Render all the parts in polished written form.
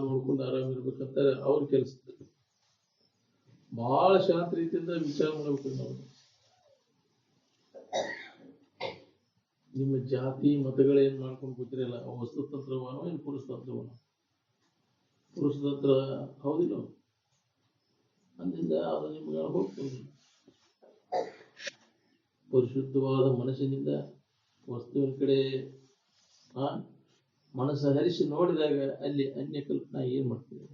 ನೋಡ್ಕೊಂಡು ಆರಾಮಿರ್ಬೇಕಂತಾರೆ ಅವ್ರ ಕೆಲಸ. ಬಹಳ ಶಾಂತ ರೀತಿಯಿಂದ ವಿಚಾರ ಮಾಡ್ಬೇಕು ನಾವು. ನಿಮ್ಮ ಜಾತಿ ಮತಗಳೇನ್ ಮಾಡ್ಕೊಂಡು ಕೂತಿರಲ್ಲ, ವಸ್ತುತಂತ್ರವನೋ ಏನು ಪುರುಷತಂತ್ರವನೋ? ಪುರುಷತಂತ್ರ ಹೌದಿಲ್ಲ, ಅಂದಿಂದ ಅದು ನಿಮ್ಗೆ ಹೋಗ್ತದೆ. ಪರಿಶುದ್ಧವಾದ ಮನಸ್ಸಿನಿಂದ ವಸ್ತುವಿನ ಕಡೆ ಮನಸ್ಸು ಹರಿಸಿ ನೋಡಿದಾಗ ಅಲ್ಲಿ ಅನ್ಯ ಕಲ್ಪನಾ ಏನ್ ಮಾಡ್ತೀವಿ?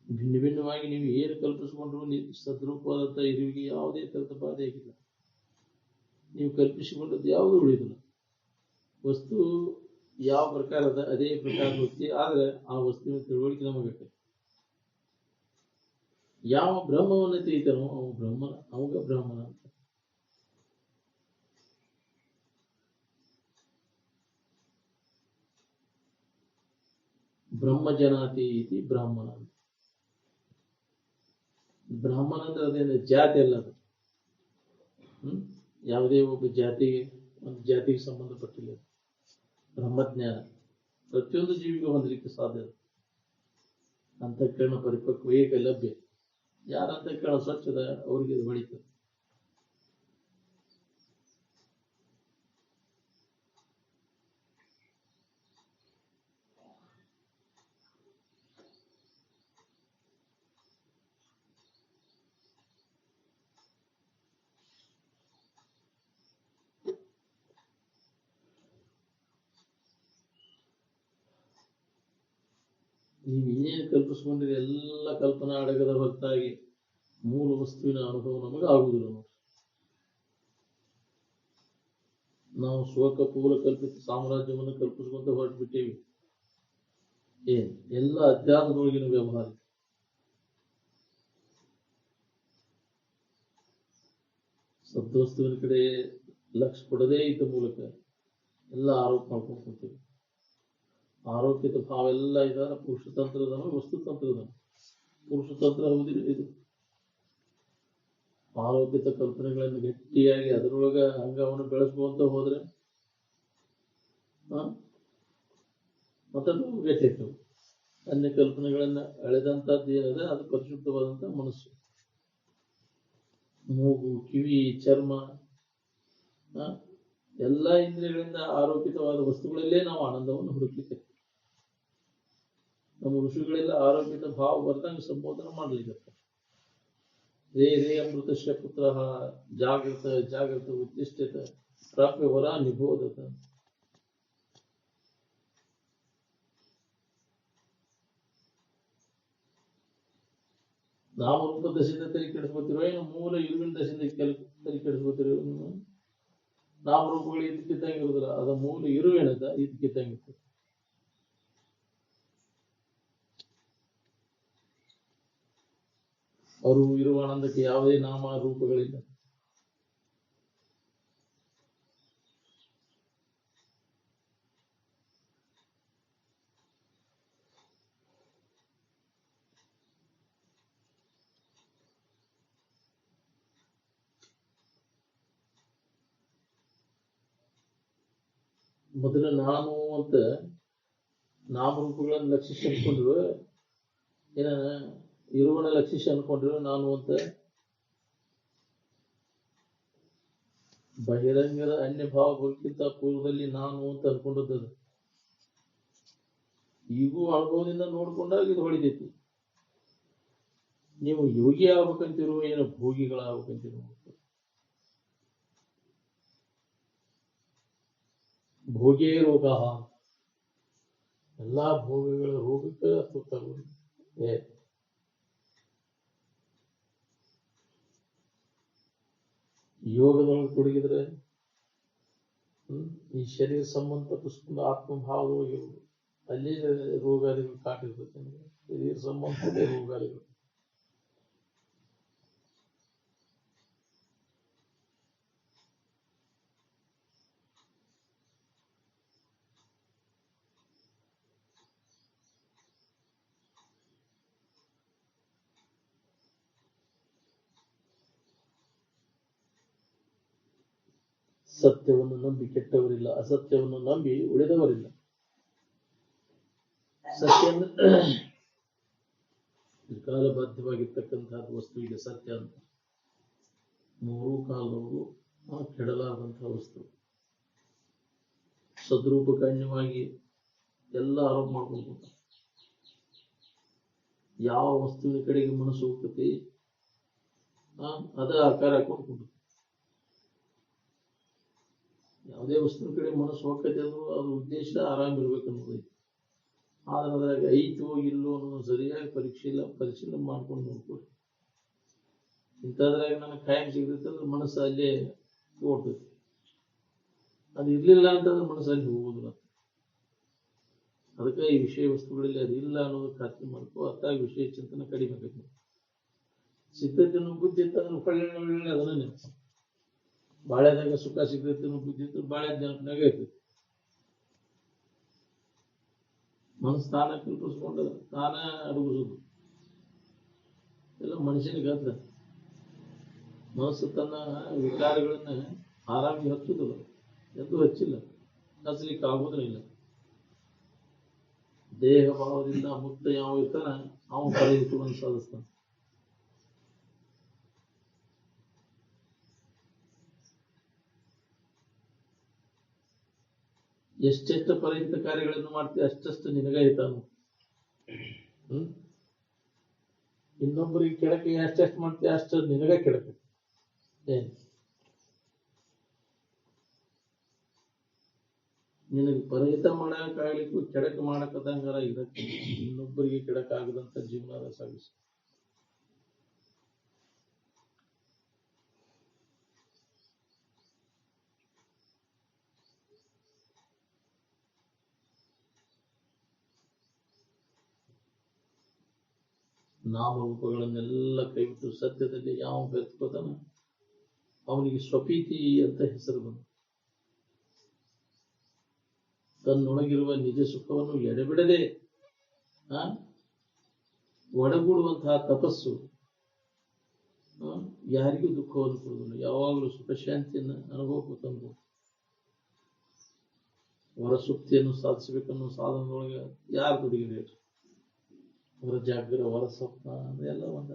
ಭಿನ್ನ ಭಿನ್ನವಾಗಿ ನೀವು ಏನು ಕಲ್ಪಿಸಿಕೊಂಡ್ರು ಸದ್ರೂಪವಾದಂತ ಇರುವಿಗೆ ಯಾವುದೇ ತರದ ಬಾಧೆ ಆಗಿಲ್ಲ. ನೀವು ಕಲ್ಪಿಸಿಕೊಂಡದ್ದು ಯಾವುದು ಉಳಿದಿಲ್ಲ. ವಸ್ತು ಯಾವ ಪ್ರಕಾರದ ಅದೇ ಪ್ರಕಾರ ವಸ್ತು, ಆದ್ರೆ ಆ ವಸ್ತುವಿನ ತಿಳುವಳಿಕೆ ನಮಗೆ. ಯಾವ ಬ್ರಹ್ಮವನ್ನು ತಿಳಿತಾನೋ ಅವ ಬ್ರಹ್ಮನ, ಅವಾಗ ಬ್ರಾಹ್ಮಣ ಅಂತ. ಬ್ರಹ್ಮಜನಾತಿ ಇತಿ ಬ್ರಾಹ್ಮಣ ಅಂತ. ಬ್ರಾಹ್ಮಣ ಅಂದ್ರೆ ಅದೇನು ಜಾತಿ ಅಲ್ಲ ಅದು. ಯಾವುದೇ ಒಬ್ಬ ಜಾತಿಗೆ ಒಂದು ಜಾತಿಗೆ ಸಂಬಂಧಪಟ್ಟಿಲ್ಲ. ಬ್ರಹ್ಮಜ್ಞಾನ ಪ್ರತಿಯೊಂದು ಜೀವಿಗೆ ಹೊಂದಲಿಕ್ಕೆ ಸಾಧ್ಯ. ಅಂತಃಕರಣ ಪರಿಪಕ್ವ ಏಕ ಲಭ್ಯ. ಯಾರ ಅಂತಃಕರಣ ಸ್ವಚ್ಛದ ಅವರಿಗೆ ಅದು ಹೊಳಿತದೆ. ನೀವು ಇನ್ನೇನು ಕಲ್ಪಿಸ್ಕೊಂಡ್ರೆ ಎಲ್ಲ ಕಲ್ಪನಾ ಅಡಗದ ಹೊರತಾಗಿ ಮೂಲ ವಸ್ತುವಿನ ಅನುಭವ ನಮಗೆ ಆಗುವುದಿಲ್ಲ. ನಾವು ಸ್ವಕಪೂಲ ಕಲ್ಪಿತ ಸಾಮ್ರಾಜ್ಯವನ್ನು ಕಲ್ಪಿಸ್ಕೊಂತ ಹೊರಟು ಬಿಟ್ಟೇವಿ. ಏನ್ ಎಲ್ಲ ಅಧ್ಯಾತ್ಮದೊಳಗಿನ ವ್ಯವಹಾರ. ಸದ್ವಸ್ತುವಿನ ಕಡೆ ಲಕ್ಷ್ಯ ಕೊಡದೇ ಇದ್ದ ಮೂಲಕ ಎಲ್ಲ ಆರೋಪ ಮಾಡ್ಕೊಂಡು ಕೂತೀವಿ. ಆರೋಪಿತ ಭಾವ ಎಲ್ಲ ಇದಾರ ಪುರುಷತಂತ್ರದನು ವಸ್ತುತಂತ್ರದನು. ಪುರುಷತಂತ್ರ ಹೌದಿಲ್ಲ ಇದು. ಆರೋಪಿತ ಕಲ್ಪನೆಗಳನ್ನು ಗಟ್ಟಿಯಾಗಿ ಅದರೊಳಗ ಅಂಗವನ್ನು ಬೆಳೆಸ್ಕೊಂತ ಹೋದ್ರೆ ಮತ್ತದು ಗಟ್ಟಿ. ಅನ್ಯ ಕಲ್ಪನೆಗಳನ್ನ ಅಳೆದಂತದ್ದು ಏನದ ಅದು ಪರಿಶುದ್ಧವಾದಂತ ಮನಸ್ಸು. ಮೂಗು, ಕಿವಿ, ಚರ್ಮ ಎಲ್ಲ ಇಂದ್ರಿಯಗಳಿಂದ ಆರೋಪಿತವಾದ ವಸ್ತುಗಳಲ್ಲೇ ನಾವು ಆನಂದವನ್ನು ಹುಡುಕಲಿಕ್ಕೆ. ನಮ್ಮ ಋಷಿಗಳೆಲ್ಲ ಆರೋಪಿತ ಭಾವ ಬರ್ದಂಗೆ ಸಂಬೋಧನೆ ಮಾಡ್ಲಿಕ್ಕೆ. ರೇ ರೇ ಅಮೃತಶ್ಯ ಪುತ್ರ ಜಾಗೃತ ಜಾಗೃತ ಉತ್ತಿಷ್ಠಿತ ಪ್ರಾಪ್ಯ ವರ ನಿಬೋಧತ. ನಾಮರೂಪ ದಶೆಯಿಂದ ತಲೆ ಕೆಡಿಸ್ಕೊತಿರೋ ಏನು ಮೂಲ ಇರುವಿನ ದಶೆಯಿಂದ ತಲೆ ಕೆಡಿಸ್ಕೊತಿರೋ? ನಾಮರೂಪಗಳು ಇದಕ್ಕಿದ್ದಂಗೆ ಇರುದಿಲ್ಲ. ಅದ ಮೂಲ ಇರುವೇನದ ಇದಕ್ಕಿದ್ದಂಗೆ ಇರ್ತದೆ. ಅವರು ಇರುವ ಆನಂದಕ್ಕೆ ಯಾವುದೇ ನಾಮ ರೂಪಗಳಿಲ್ಲ. ಮೊದಲು ನಾನು ಅಂತ ನಾಮರೂಪಗಳನ್ನು ಲಕ್ಷಿಸಿ ಅನ್ಕೊಂಡ್ರು, ಏನ ಇರುವನ ಲಕ್ಷಿಸಿ ಅನ್ಕೊಂಡ್ರು ನಾನು ಅಂತ. ಬಹಿರಂಗದ ಅನ್ಯ ಭಾವ ಬರೋಕ್ಕಿಂತ ಪೂರ್ವದಲ್ಲಿ ನಾನು ಅಂತ ಅನ್ಕೊಂಡದ್ದು. ಈಗೂ ಅನುಭವದಿಂದ ನೋಡ್ಕೊಂಡಾಗ ಇದು ಹೊಳಿತೈತಿ. ನೀವು ಯೋಗಿ ಆಗ್ಬೇಕಂತಿರುವ ಏನೋ ಭೋಗಿಗಳಾಗ್ಬೇಕಂತಿರುವ. ಭೋಗೇ ರೋಗ. ಎಲ್ಲಾ ಭೋಗಗಳ ರೋಗಕ್ಕೆ ಸುತ್ತಾಗ ಯೋಗದೊಳಗೆ ತೊಡಗಿದ್ರೆ ಈ ಶರೀರ ಸಂಬಂಧಪಟ್ಟಿಸ್ಕೊಂಡು ಆತ್ಮಭಾವದೊಳಗಿರುವುದು ಅಲ್ಲಿ ರೋಗಾದಿಗಳು ಕಾಟಿರ್ತದೆ. ಶರೀರ ಸಂಬಂಧಪಟ್ಟ ರೋಗಾದಿಗಳು. ಸತ್ಯವನ್ನು ನಂಬಿ ಕೆಟ್ಟವರಿಲ್ಲ, ಅಸತ್ಯವನ್ನು ನಂಬಿ ಉಳಿದವರಿಲ್ಲ. ಸತ್ಯ ಕಾಲಬಾಧ್ಯವಾಗಿರ್ತಕ್ಕಂಥದ್ದು ವಸ್ತುವಿಗೆ ಸತ್ಯ ಅಂತ. ಮೂರು ಕಾಲದವರು ಕೆಡಲಾದಂತಹ ವಸ್ತು. ಸದ್ರೂಪಗಣ್ಯವಾಗಿ ಎಲ್ಲ ಆರೋಪ ಮಾಡ್ಕೊಂಡು ಯಾವ ವಸ್ತುವಿನ ಕಡೆಗೆ ಮನಸ್ಸು ಹೋಗ್ತತಿ ಅದ ಆಕಾರ ಹಾಕೊಂಡು ಯಾವುದೇ ವಸ್ತುವಿನ ಕಡೆ ಮನಸ್ಸು ಹೋಗ್ತೈತೆ ಅಂದ್ರೂ ಅದ್ರ ಉದ್ದೇಶ ಆರಾಮ್ ಇರ್ಬೇಕು ಅನ್ನೋದೈತಿ. ಆದ್ರೆ ಅದ್ರಾಗ ಐತೋ ಇಲ್ಲೋ ಅನ್ನೋದು ಸರಿಯಾಗಿ ಪರಿಶೀಲನೆ ಮಾಡ್ಕೊಂಡು ನೋಡ್ಕೊಡಿ. ಇಂಥದ್ರಾಗ ನನಗೆ ಖಾಯಂ ಸಿಗ್ತೈತೆ ಅಂದ್ರೆ ಮನಸ್ಸು ಅಲ್ಲೇ ಓಡ್ತೈತಿ. ಅದು ಇರ್ಲಿಲ್ಲ ಅಂತಂದ್ರೆ ಮನಸ್ಸು ಅಲ್ಲಿ ಹೋಗುದಿಲ್ಲ. ಅದಕ್ಕೆ ಈ ವಿಷಯ ವಸ್ತುಗಳಲ್ಲಿ ಅದಿಲ್ಲ ಅನ್ನೋದು ಖಾತ್ರಿ ಮಾಡ್ಕೋ. ಅತ್ತಾಗ ವಿಷಯ ಚಿಂತನೆ ಕಡಿಮೆ ಆಗೈತಿ. ಸಿಗ್ತೈತಿ ಅನ್ನೋ ಬುದ್ಧಿ ಇತ್ತಂದ್ರೆ ಒಳ್ಳೆ ಅದನ್ನ ನೆನಪು. ಬಾಳೆದಾಗ ಸುಖ ಸಿಗ್ತೈತಿ ಅನ್ನೋ ಬುದ್ಧಿ ಇತ್ತು, ಬಾಳೆ ನೆನಪಿನಾಗ ಇರ್ತೈತಿ. ಮನಸ್ಸು ತಾನ ಕಲ್ಪಿಸ್ಕೊಂಡು ತಾನ ಅಡಗಿಸೋದು ಎಲ್ಲ ಮನುಷ್ಯನಿಗೆ ಅದ. ಮನಸ್ಸು ತನ್ನ ವಿಕಾರಗಳನ್ನ ಆರಾಮಿಗೆ ಹಚ್ಚುದಿಲ್ಲ, ಎಂದು ಹಚ್ಚಿಲ್ಲ, ಹಚ್ಚಲಿಕ್ಕೆ ಆಗೋದಿಲ್ಲ. ದೇಹ ಭಾವದಿಂದ ಮುಕ್ತ ಯಾವ ಇರ್ತಾನ ಅವನು ಪರಹಿತವನ್ನು ಸಾಧಿಸ್ತಾನೆ. ಎಷ್ಟೆಷ್ಟು ಪರಹಿತ ಕಾರ್ಯಗಳನ್ನು ಮಾಡ್ತೀವಿ ಅಷ್ಟಷ್ಟು ನಿನಗ ಹಿತಾನು. ಇನ್ನೊಬ್ಬರಿಗೆ ಕೆಡಕೆ ಎಷ್ಟೆಷ್ಟು ಮಾಡ್ತೀವಿ ಅಷ್ಟು ನಿನಗ ಕೆಡಕೆ. ಏನ್ ನಿನಗೆ ಪರಹಿತ ಮಾಡಕ್ಕಾಗ್ಲಿಕ್ಕೂ ಕೆಡಕ ಮಾಡಕದಂಗಾರ ಇದಕ್ಕೆ ಇನ್ನೊಬ್ಬರಿಗೆ ಕೆಡಕ ಆಗದಂತ ಜೀವನ ಸಾಗಿಸಿ. ನಾಮರೂಪಗಳನ್ನೆಲ್ಲ ಕೈಬಿಟ್ಟು ಸತ್ಯದಲ್ಲಿ ಯಾವ ಬೆರೆತ್ಕೋತಾನ ಅವನಿಗೆ ಸ್ವಪೀತಿ ಅಂತ ಹೆಸರು ಬಂತು. ತನ್ನೊಳಗಿರುವ ನಿಜ ಸುಖವನ್ನು ಎಡೆಬಿಡದೆ ಒಡಗೂಡುವಂತಹ ತಪಸ್ಸು ಯಾರಿಗೂ ದುಃಖವನ್ನು ಕೊಡುವುದಿಲ್ಲ. ಯಾವಾಗಲೂ ಸುಖ ಶಾಂತಿಯನ್ನು ಅನುಭವಕ್ಕೆ ತಂದು ಹೊರಸುಪ್ತಿಯನ್ನು ಸಾಧಿಸಬೇಕನ್ನೋ ಸಾಧನದೊಳಗೆ ಯಾರು ದುಡಿಗಿರಿ ಹೊರ ಜಾಗ್ರ ಹೊರ ಸ್ವಪ್ನ ಅದೆಲ್ಲ ಒಂದ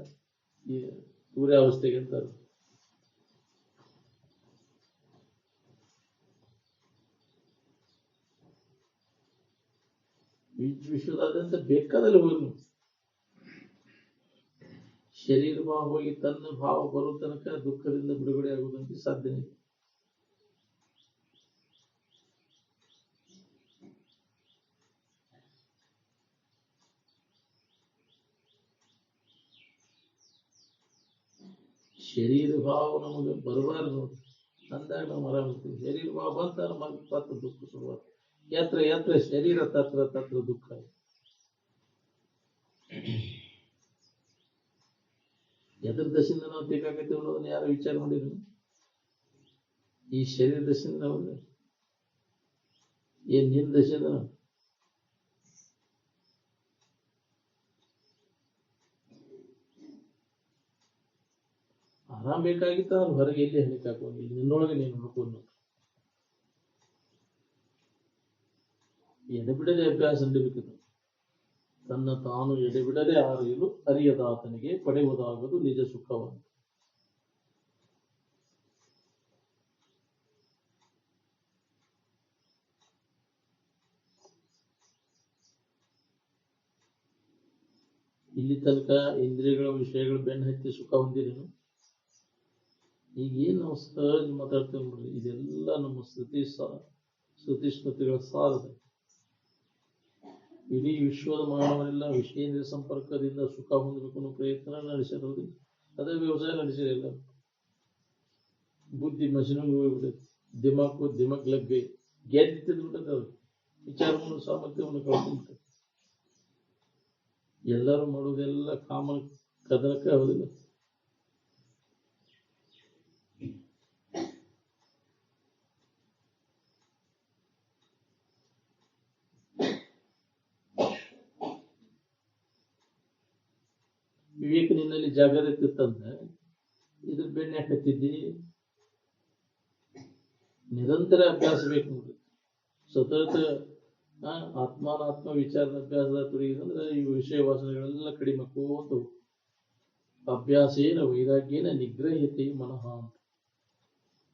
ಈ ಸೂರ್ಯಾವಸ್ಥೆಗೆ ಅಂತಾರೆ. ವಿಶ್ವದಾದ್ಯಂತ ಬೇಕಾದಲ್ಲಿ ಹೋಗಿ ಶರೀರ ಭಾವ ಹೋಗಿ ತನ್ನ ಭಾವ ಬರೋ ತನಕ ದುಃಖದಿಂದ ಬಿಡುಗಡೆ ಆಗುವುದಂತೆ ಸಾಧ್ಯನೇ. ಶರೀರ ಭಾವ ನಮಗೆ ಬರಬಾರದು ಅಂದಾಗ ನಾವು ಆರಾಮಿರ್ತೀವಿ. ಶರೀರ ಭಾವ ಬಂತ ಮತ್ತೆ ದುಃಖ ಶುರುವಾತ. ಯತ್ರ ಯತ್ರ ಶರೀರ ತತ್ರ ತತ್ರ ದುಃಖ. ಎದ್ರ ದಶೆಯಿಂದ ನಾವು ಬೇಕಾಗತ್ತೀವಿ ಅನ್ನೋದನ್ನ ಯಾರು ವಿಚಾರ ಮಾಡಿದ್ರು? ಈ ಶರೀರ ದಶೆಯಿಂದ ನಾವು ಏನ್ ನಿನ್ ದಶೆಯಿಂದ ಆರಾಮ್ ಬೇಕಾಗಿತ್ತ ಅವ್ರು ಹೊರಗೆ ಎಲ್ಲಿ ಹೆಣಿಕ್ ಹಾಕೊಂಡು ನಿನ್ನೊಳಗೆ ನೀನು ಹುಡುಕೊಂಡು ಎಡೆಬಿಡದೆ ಅಭ್ಯಾಸ ನಡಿಬೇಕಿತ್ತು. ತನ್ನ ತಾನು ಎಡೆಬಿಡದೆ ಆರೆಯಲು ಅರಿಯದಾತನಿಗೆ ಪಡೆಯುವುದಾಗದು ನಿಜ ಸುಖವನ್ನು. ಇಲ್ಲಿ ತನಕ ಇಂದ್ರಿಯಗಳ ವಿಷಯಗಳು ಬೆನ್ನು ಹತ್ತಿ ಸುಖ ಹೊಂದಿರೇನು? ಈಗ ಏನ್ ನಾವು ಸಹಜ ಮಾತಾಡ್ತೇವೆ ನೋಡ್ರಿ, ಇದೆಲ್ಲ ನಮ್ಮ ಶ್ರುತಿ ಸ್ಮೃತಿಗಳ ಸಾರದ. ಇಡೀ ವಿಶ್ವದ ಮಾನವರೆಲ್ಲ ವಿಷಯೇಂದ್ರಿಯ ಸಂಪರ್ಕದಿಂದ ಸುಖ ಹೊಂದಬೇಕು ಅನ್ನೋ ಪ್ರಯತ್ನ ನಡೆಸಿರೋದು. ಅದೇ ವ್ಯವಸಾಯ ನಡೆಸಿರಲ್ಲ. ಬುದ್ಧಿ ಮಷಿನಿಗೆ ಹೋಗ್ಬಿಟ್ಟೈತಿ, ದಿಮಾಕ್ ಲಗ್ಗೆ ಗೆದ್ದು ತಿಂದ್ಬಿಟ್ಟದ. ಅವ್ರು ವಿಚಾರ ಮಾಡೋ ಸಾಮರ್ಥ್ಯವನ್ನು ಕಳ್ಕೊಂಡ್ಬಿಟ್ಟೆ. ಎಲ್ಲರೂ ಮಾಡೋದೆಲ್ಲ ಕಾಮ ಕದನಕ್ಕೆ ಆಗೋದಿಲ್ಲ. ವಿವೇಕ ನಿನ್ನಲ್ಲಿ ಜಾಗೃತಿ ಇತ್ತಂದ್ರೆ ಇದ್ರ ಬೆಣ್ಣೆ ಹಾಕತ್ತಿದ್ದಿ. ನಿರಂತರ ಅಭ್ಯಾಸ ಬೇಕು ನೋಡ್ರಿ. ಸತತ ಆತ್ಮಾನಾತ್ಮ ವಿಚಾರದ ಅಭ್ಯಾಸದ ತೊಡಗಿದಂದ್ರೆ ಈ ವಿಷಯ ವಾಸನೆಗಳೆಲ್ಲ ಕಡಿಮೆ ಆಕೋತವು. ಅಭ್ಯಾಸೇನ ವೈರಾಗ್ಯೇನ ನಿಗ್ರಹ್ಯತೆ ಮನಃ ಅಂತ.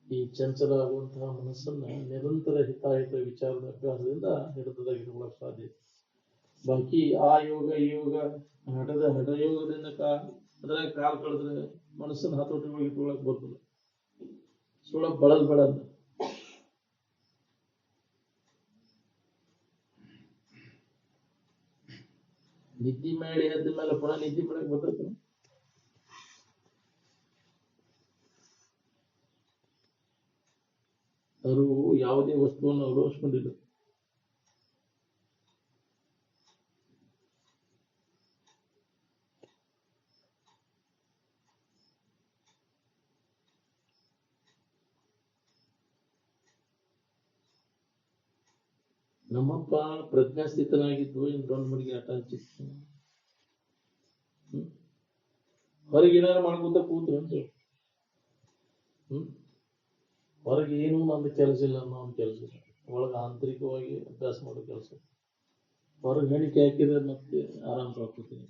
ಈ ಚಂಚಲ ಆಗುವಂತಹ ಮನಸ್ಸನ್ನ ನಿರಂತರ ಹಿತಾಹಿತ ವಿಚಾರದ ಅಭ್ಯಾಸದಿಂದ ಹಿಡಿತದಾಗಿಟ್ಕೊಳ್ಳಕ್ ಸಾಧ್ಯ. ಬಾಕಿ ಆ ಯೋಗ ಈ ಯೋಗ ಹಠಯೋಗದಿಂದ ಅದ್ರಾಗ ಕಾಲ ಕಳೆದ್ರೆ ಮನಸ್ಸನ್ನ ಹತೋಟಿ ಇಟ್ಕೊಳಕ್ ಬರ್ತದೆ. ಸುಳ ಬಳಲ್ ಬೆಳಲ್ಲ. ನಿದ್ದೆ ಮಾಡಿ ಎದ್ದ ಮೇಲೆ ಪುನಃ ನಿದ್ದೆ ಮಾಡಕ್ ಬರ್ತೈತೆ. ಅವರು ಯಾವುದೇ ವಸ್ತುವನ್ನು ಅಳವಡಿಸ್ಕೊಂಡಿಲ್ಲ. ನಮ್ಮಪ್ಪ ಪ್ರಜ್ಞಾಸ್ಥಿತನಾಗಿದ್ದು ಇನ್ ದೊಡ್ಡ ಮಡಿಗೆ ಆಟ ಹಚ್ಚಿತ್ತು. ಹೊರಗೆ ಏನಾರು ಮಾಡ್ಕೊತ ಕೂತು ಅಂತ. ಹೊರಗೆ ಏನೂ ನಂದು ಕೆಲಸ ಇಲ್ಲ ಅನ್ನೋ ಒಂದು ಕೆಲಸ ಇಲ್ಲ. ಒಳಗೆ ಆಂತರಿಕವಾಗಿ ಅಭ್ಯಾಸ ಮಾಡೋ ಕೆಲಸ. ಹೊರಗೆ ಹೇಳಿಕೆ ಹಾಕಿದ್ರೆ ಮತ್ತೆ ಆರಾಮ ಪ್ರಾಪ್ತೀನಿ.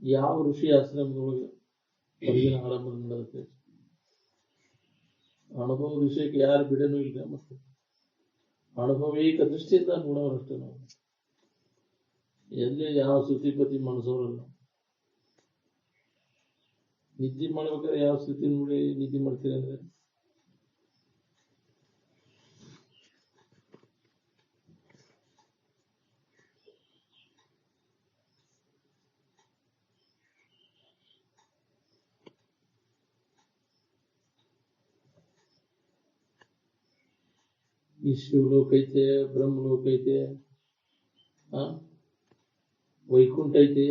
ಯಾವ ಋಷಿ ಆಶ್ರಮದೊಳಗೆ ಹೊರಗಿನ ಆಡಂಬರ ನಡೆಯುತ್ತೆ. ಅನುಭವ ವಿಷಯಕ್ಕೆ ಯಾರು ಬಿಡನೂ ಇಲ್ಲ. ಮತ್ತೆ ಅನುಭವೀಕ ದೃಷ್ಟಿಯಿಂದ ನೋಡೋರಷ್ಟೇ ನಾವು. ಎಲ್ಲಿ ಯಾವ ಶ್ರುತಿಪತಿ ಮನಸ್ಸೋರಲ್ಲ. ನಿದ್ದೆ ಮಾಡ್ಬೇಕಾದ್ರೆ ಯಾವ ಸ್ಥಿತಿ ನೋಡಿ ನಿದ್ದೆ ಮಾಡ್ತೀರಿ ಅಂದ್ರೆ ಈ ಶಿವಲೋಕ ಐತೆ, ಬ್ರಹ್ಮಲೋಕ ಐತೆ, ವೈಕುಂಠ ಐತೆ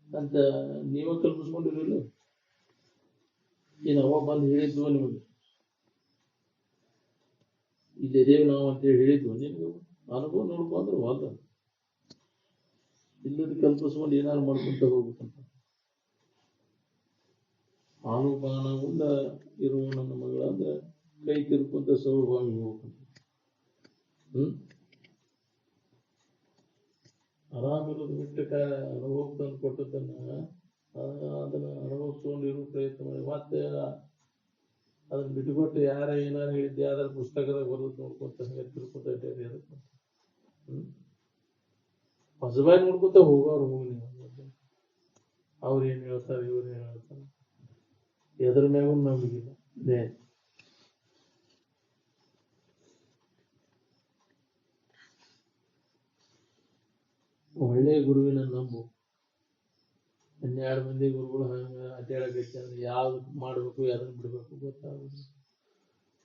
ಅಂತ ನೀವ ಕಲ್ಪಿಸ್ಕೊಂಡಿರಲಿಲ್ಲ. ಅವ ಬಂದು ಹೇಳಿದ್ವು ನಿಮಗೆ, ಇಲ್ಲಿದೇವಿ ನಾವು ಅಂತೇಳಿ ಹೇಳಿದ್ವು ನಿಮ್ಗೆ. ಅನುಭವ ನೋಡ್ಕೊಂಡ್ರೆ ವಾದ ಇಲ್ಲದ ಕಲ್ಪಿಸ್ಕೊಂಡು ಏನಾರು ಮಾಡ್ಕೊಂತ ಹೋಗ್ಬೇಕಂತ. ಆನುಪಾನಗೊಂಡ ಇರುವ ನನ್ನ ಮಗಳ ಅಂದ್ರೆ ಕೈ ತಿರ್ಕೊಂತ ಸೌಭಾಗಿ ಹೋಗ್ಬೇಕಂತ. ಆರಾಮಿರೋದು ಬಿಟ್ಟು ಅನುಭವ ತಂದು ಕೊಟ್ಟದನ್ನ ಅದನ್ನ ಅನುಭವ ತಗೊಂಡಿರೋ ಪ್ರಯತ್ನ ಮಾಡಿ ಮತ್ತೆ ಅದನ್ನ ಬಿಟ್ಟುಕೊಟ್ಟು ಯಾರ ಏನಾರು ಹೇಳಿದ್ದು ಯಾವ್ದಾರು ಪುಸ್ತಕದಾಗ ಬರೋದು ನೋಡ್ಕೊಂತ ಹಂಗೆ ತಿಳ್ಕೊತ ಇದ್ದೇವೆ. ಅದಕ್ಕೆ ಹೊಸಬಾಗಿ ನೋಡ್ಕೊತ ಹೋಗೋರು ಹೋಗಿ ನೀವು. ಅವ್ರು ಏನ್ ಹೇಳ್ತಾರೆ ಇವ್ರು ಏನ್ ಹೇಳ್ತಾರೆ ಎದ್ರ ಮ್ಯಾಗೂ ನಂಬಿಗಿಲ್ಲ. ಅದೇ ಒಳ್ಳೆಯ ಗುರುವಿನ ನಂಬು. 12 ಮಂದಿ ಗುರುಗಳು ಹಂಗ ಅಡ್ಡಾಡಕೈತೆ ಅಂದ್ರೆ ಯಾವ್ದು ಮಾಡ್ಬೇಕು ಯಾವ್ದನ್ನ ಬಿಡ್ಬೇಕು ಗೊತ್ತಾಗುದು.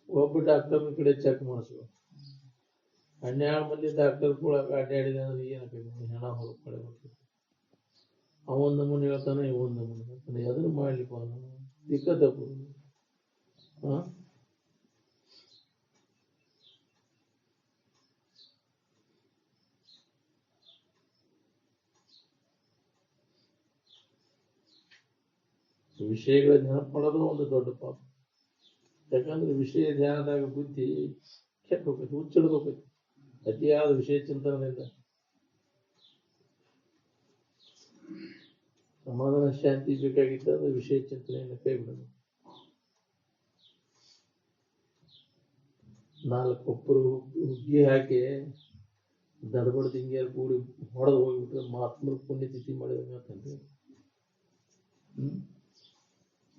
ಒಬ್ಬ ಡಾಕ್ಟರ್ನ ಕಡೆ ಚೆಕ್ ಮಾಡಿಸ್ಬೇಕು. 12 ಮಂದಿ ಡಾಕ್ಟರ್ ಕೂಡ ಅಡ್ಡಾಡಿದ ಅಂದ್ರೆ ಏನಾಗ್ತದೆ? ಹಣ ಹೊರ ಕಡೆ ಬರ್ತದೆ. ಅವೊಂದು ನಮೂನೆ ಹೇಳ್ತಾನೆ, ಇವೊಂದು ನಮೂನೆ ಹೇಳ್ತಾನೆ. ಎದನ್ನು ಮಾಡ್ಲಿಪ್ಪ ದಿಕ್ಕದಪ್ಪ. ವಿಷಯಗಳ ನೆನಪು ಮಾಡೋದು ಒಂದು ದೊಡ್ಡ ಪಾಪ. ಯಾಕಂದ್ರೆ ವಿಷಯ ಧ್ಯಾನದಾಗ ಬುದ್ಧಿ ಕೆಟ್ಟ ಹೋಗ್ತೈತಿ, ಹುಚ್ಚಿಡ್ದು ಹೋಗ್ತೈತಿ. ಅತಿಯಾದ ವಿಷಯ ಚಿಂತನೆಯಿಂದ ಸಮಾಧಾನ ಶಾಂತಿ ಬೇಕಾಗಿದ್ದ ವಿಷಯ ಚಿಂತನೆಯನ್ನು ಕೈ ಬಿಡೋದು. 4 ಕೊಪ್ಪರು ಹುಗ್ಗಿ ಹಾಕಿ ದಡಬಡ ದಿಂಗಿಯರು ಕೂಡಿ ಹೊಡೆದು ಹೋಗ್ಬಿಟ್ರೆ ಮಹಾತ್ಮರು ಪುಣ್ಯತಿಥಿ ಮಾಡಿದಂಗೆ.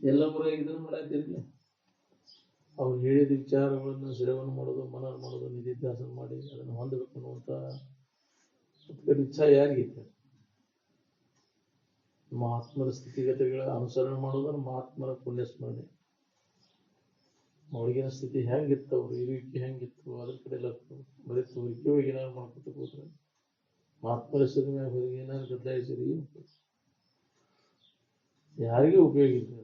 ಎಲ್ಲ ಊರಾಗ ಇದನ್ನು ಮಾಡಾತಿರ್ಲಿಲ್ಲ. ಅವ್ರು ಹೇಳಿದ ವಿಚಾರಗಳನ್ನು ಶ್ರವಣ ಮಾಡೋದು, ಮನನ ಮಾಡೋದು, ನಿಧಿಧ್ಯಾಸನ ಮಾಡಿ ಅದನ್ನು ಹೊಂದಬೇಕು ಅನ್ನುವಂತ ಇಚ್ಛಾ ಯಾರಿಗಿತ್ತು? ಮಹಾತ್ಮರ ಸ್ಥಿತಿಗತಿಗಳ ಅನುಸರಣೆ ಮಾಡೋದನ್ನು ಮಹಾತ್ಮರ ಪುಣ್ಯ ಸ್ಮರಣೆ. ಅವ್ರಿಗಿನ ಸ್ಥಿತಿ ಹೆಂಗಿತ್ತು, ಅವ್ರ ಇರುವಿಕೆ ಹೆಂಗಿತ್ತು, ಅದ್ರ ಕಡೆ ಲಕ್ಷ್ಯ. ಬರೀ ತೋರಿಕೆ ಹೋಗಿ ಏನಾರು ಮಾಡ್ಕೊತ ಹೋದ್ರೆ ಮಹಾತ್ಮರ ಹೆಸರು ಮ್ಯಾಗ ಹೊರಗೆ ಏನಾರು ಬದಲಾಯಿಸಿರಿ ಯಾರಿಗೂ ಉಪಯೋಗ ಇಲ್ಲ.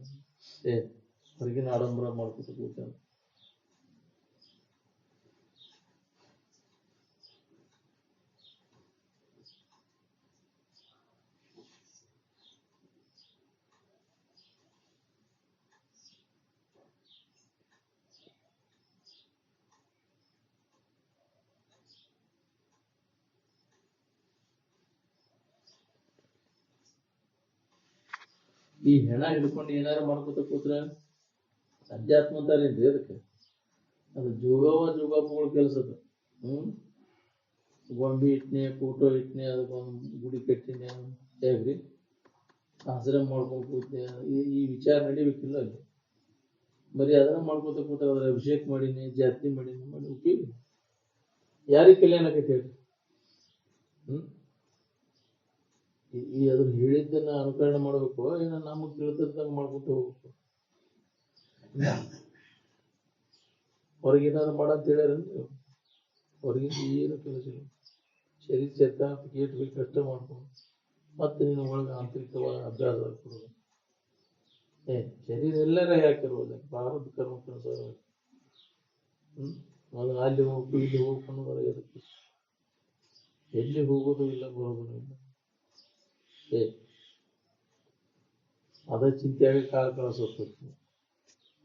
ಹೊರಗಿನ ಆಡಂಬರ ಮಾಡ್ಕೊತ ಕೂತಾನೆ. ಈ ಹೆಣ ಹಿಡ್ಕೊಂಡು ಏನಾರ ಮಾಡ್ಕೊತ ಕೂತ್ರ ಅಧ್ಯಾತ್ಮ ಅಂತಾರೇನ್ರಿ ಅದಕ್ಕೆ? ಅದು ಜೋಗಪ್ಪಗಳ ಕೆಲಸದ. ಗೊಂಬಿ ಇಟ್ನೆ, ಫೋಟೋ ಇಟ್ನೆ, ಅದಕ್ಕೊಂದು ಗುಡಿ ಕಟ್ಟಿನೆ, ಹೇಗ್ರಿ ಆಶ್ರಮ ಮಾಡ್ಕೊಂಡು ಕೂತ್ನೆ, ಈ ವಿಚಾರ ನಡಿಬೇಕಿಲ್ಲ ಅಲ್ಲಿ. ಬರೀ ಅದನ್ನ ಮಾಡ್ಕೊತ ಕೂತ್ರೆ ಅದ್ರ ಅಭಿಷೇಕ ಮಾಡೀನಿ, ಜಾತ್ರೆ ಮಾಡೀನಿ, ಮಾಡಿ ಉಪಯೋಗ ಯಾರಿಗೆ ಕಲ್ಯಾಣ ಆಕೈತಿ ಹೇಳಿ? ಈ ಅದನ್ನ ಹೇಳಿದ್ದನ್ನ ಅನುಕರಣೆ ಮಾಡ್ಬೇಕು, ಏನ ನಮಗ್ ತಿಳಿದಂಗ ಮಾಡ್ಕೊತ ಹೋಗ್ಬೇಕು. ಹೊರಗೇನಾದ್ರು ಮಾಡಂತ ಹೇಳ್ಯಾರ? ಹೊರಗಿಂದ ಏನು ಕೆಲಸ ಇಲ್ಲ. ಶರೀರ ಚೆತ್ತ ಗೇಟ್ ಬೇಕು ಕಷ್ಟ ಮಾಡ್ಕೊಂಡು ಮತ್ತೆ ನೀನು ಒಳಗೆ ಆಂತರಿಕವಾದ ಅಭ್ಯಾಸ ಕೊಡೋದು. ಶರೀರ ಎಲ್ಲರ ಯಾಕಿರೋದ ಪ್ರಾರಬ್ಧ ಕರ್ಮಕ್ಕನುಸಾರ ಅದನ್ನ ಅಲ್ಲಿ ಹೋಗ್ಬೇಕು ಇಲ್ಲಿ ಹೋಗ್ಬೇಕು ಅನ್ನೋದ್ರ ಎದಕ್ಕೆ? ಎಲ್ಲಿ ಹೋಗೋದು ಇಲ್ಲ, ಬರೋದು ಇಲ್ಲ. ಅದ ಚಿಂತೆಯಾಗಿ ಕಾಲ ಕಳಿಸೋಗ್ಬೇಕು.